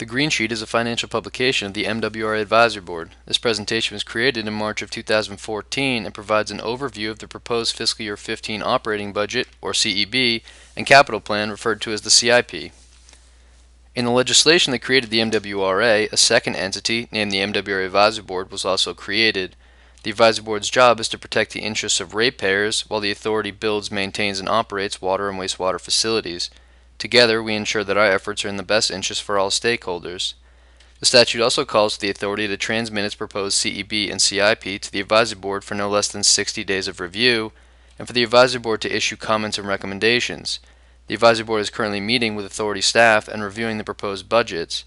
The Green Sheet is a financial publication of the MWRA Advisory Board. This presentation was created in March of 2014 and provides an overview of the proposed fiscal year 15 operating budget, or CEB, and capital plan, referred to as the CIP. In the legislation that created the MWRA, a second entity, named the MWRA Advisory Board, was also created. The Advisory Board's job is to protect the interests of ratepayers while the authority builds, maintains, and operates water and wastewater facilities. Together, we ensure that our efforts are in the best interest for all stakeholders. The statute also calls for the authority to transmit its proposed CEB and CIP to the Advisory Board for no less than 60 days of review, and for the Advisory Board to issue comments and recommendations. The Advisory Board is currently meeting with authority staff and reviewing the proposed budgets.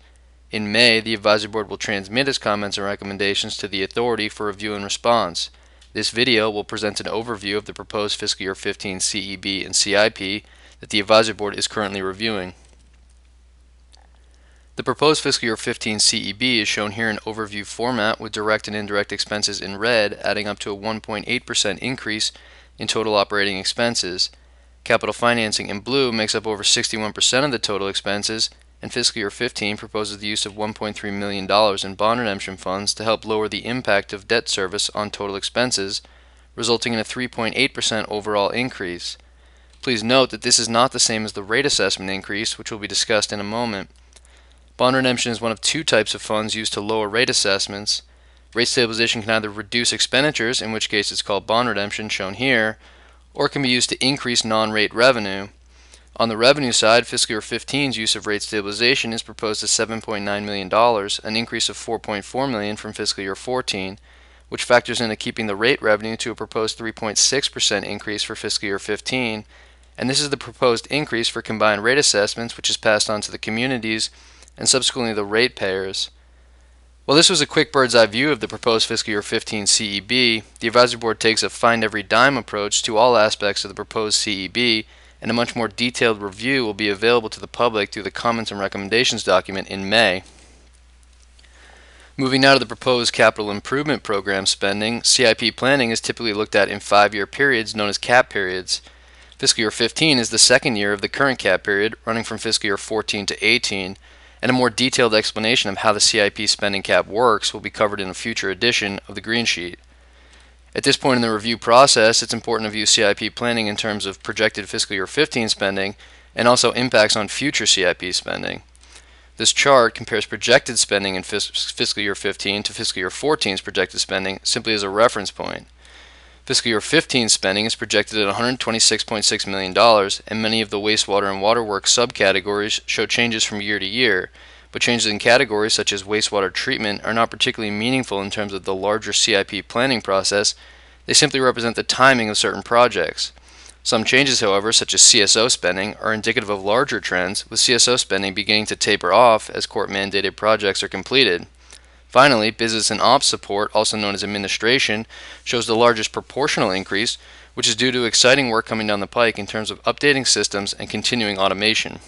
In May, the Advisory Board will transmit its comments and recommendations to the authority for review and response. This video will present an overview of the proposed fiscal year 15 CEB and CIP that the Advisory Board is currently reviewing. The proposed fiscal year 15 CEB is shown here in overview format with direct and indirect expenses in red, adding up to a 1.8% increase in total operating expenses. Capital financing in blue makes up over 61% of the total expenses, and fiscal year 15 proposes the use of $1.3 million in bond redemption funds to help lower the impact of debt service on total expenses, resulting in a 3.8% overall increase. Please note that this is not the same as the rate assessment increase, which will be discussed in a moment. Bond redemption is one of two types of funds used to lower rate assessments. Rate stabilization can either reduce expenditures, in which case it's called bond redemption, shown here, or it can be used to increase non-rate revenue. On the revenue side, fiscal year 15's use of rate stabilization is proposed at $7.9 million, an increase of $4.4 million from fiscal year 14, which factors into keeping the rate revenue to a proposed 3.6% increase for fiscal year 15, and this is the proposed increase for combined rate assessments, which is passed on to the communities and subsequently the ratepayers. While this was a quick bird's eye view of the proposed fiscal year 15 CEB, the Advisory Board takes a find every dime approach to all aspects of the proposed CEB, and a much more detailed review will be available to the public through the Comments and Recommendations document in May. Moving now to the proposed Capital Improvement Program spending, CIP planning is typically looked at in 5-year periods known as CAP periods. Fiscal year 15 is the second year of the current CAP period, running from fiscal year 14 to 18, and a more detailed explanation of how the CIP spending cap works will be covered in a future edition of the Green Sheet. At this point in the review process, it's important to view CIP planning in terms of projected fiscal year 15 spending and also impacts on future CIP spending. This chart compares projected spending in fiscal year 15 to fiscal year 14's projected spending simply as a reference point. Fiscal year 15 spending is projected at $126.6 million, and many of the wastewater and waterworks subcategories show changes from year to year, but changes in categories such as wastewater treatment are not particularly meaningful in terms of the larger CIP planning process. They simply represent the timing of certain projects. Some changes, however, such as CSO spending, are indicative of larger trends, with CSO spending beginning to taper off as court-mandated projects are completed. Finally, business and ops support, also known as administration, shows the largest proportional increase, which is due to exciting work coming down the pike in terms of updating systems and continuing automation.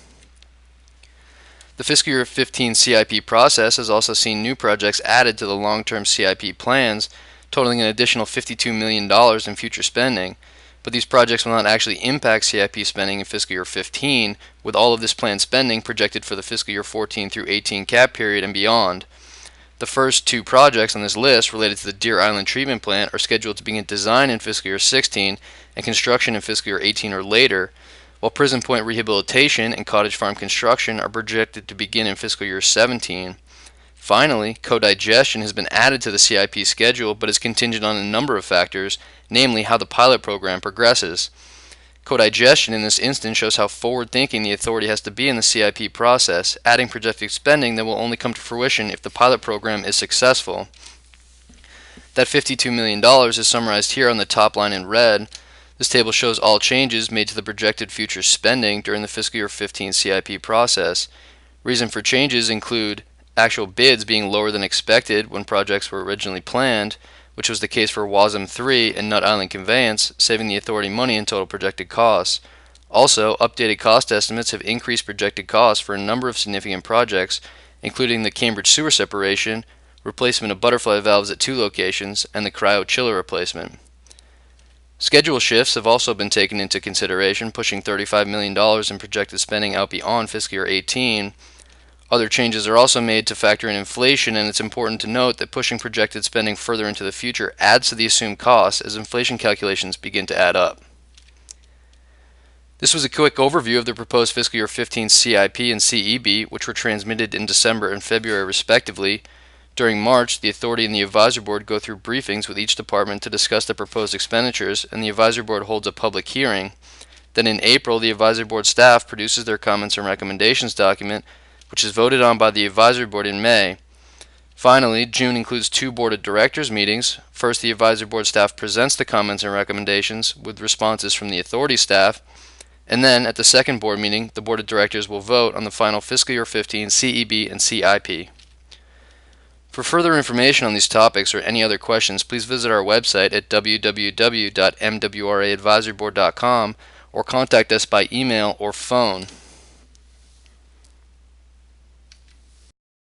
The fiscal year 15 CIP process has also seen new projects added to the long-term CIP plans, totaling an additional $52 million in future spending, but these projects will not actually impact CIP spending in fiscal year 15, with all of this planned spending projected for the fiscal year 14 through 18 CAP period and beyond. The first two projects on this list related to the Deer Island Treatment Plant are scheduled to begin design in fiscal year 16 and construction in fiscal year 18 or later, while Prison Point Rehabilitation and Cottage Farm construction are projected to begin in fiscal year 17. Finally, co-digestion has been added to the CIP schedule but is contingent on a number of factors, namely how the pilot program progresses. Co-digestion in this instance shows how forward-thinking the authority has to be in the CIP process, adding projected spending that will only come to fruition if the pilot program is successful. That $52 million is summarized here on the top line in red. This table shows all changes made to the projected future spending during the fiscal year 15 CIP process. Reason for changes include actual bids being lower than expected when projects were originally planned, which was the case for WASM 3 and Nut Island Conveyance, saving the authority money in total projected costs. Also, updated cost estimates have increased projected costs for a number of significant projects, including the Cambridge sewer separation, replacement of butterfly valves at 2 locations, and the cryo chiller replacement. Schedule shifts have also been taken into consideration, pushing $35 million in projected spending out beyond fiscal year 18. Other changes are also made to factor in inflation, and it's important to note that pushing projected spending further into the future adds to the assumed costs as inflation calculations begin to add up. This was a quick overview of the proposed fiscal year 15 CIP and CEB, which were transmitted in December and February respectively. During March, the Authority and the Advisory Board go through briefings with each department to discuss the proposed expenditures, and the Advisory Board holds a public hearing. Then in April, the Advisory Board staff produces their comments and recommendations document, which is voted on by the Advisory Board in May. Finally, June includes 2 Board of Directors meetings. First, the Advisory Board staff presents the comments and recommendations with responses from the Authority staff, and then at the second board meeting, the Board of Directors will vote on the final fiscal year 15 CEB and CIP. For further information on these topics or any other questions, please visit our website at www.mwraadvisoryboard.com or contact us by email or phone.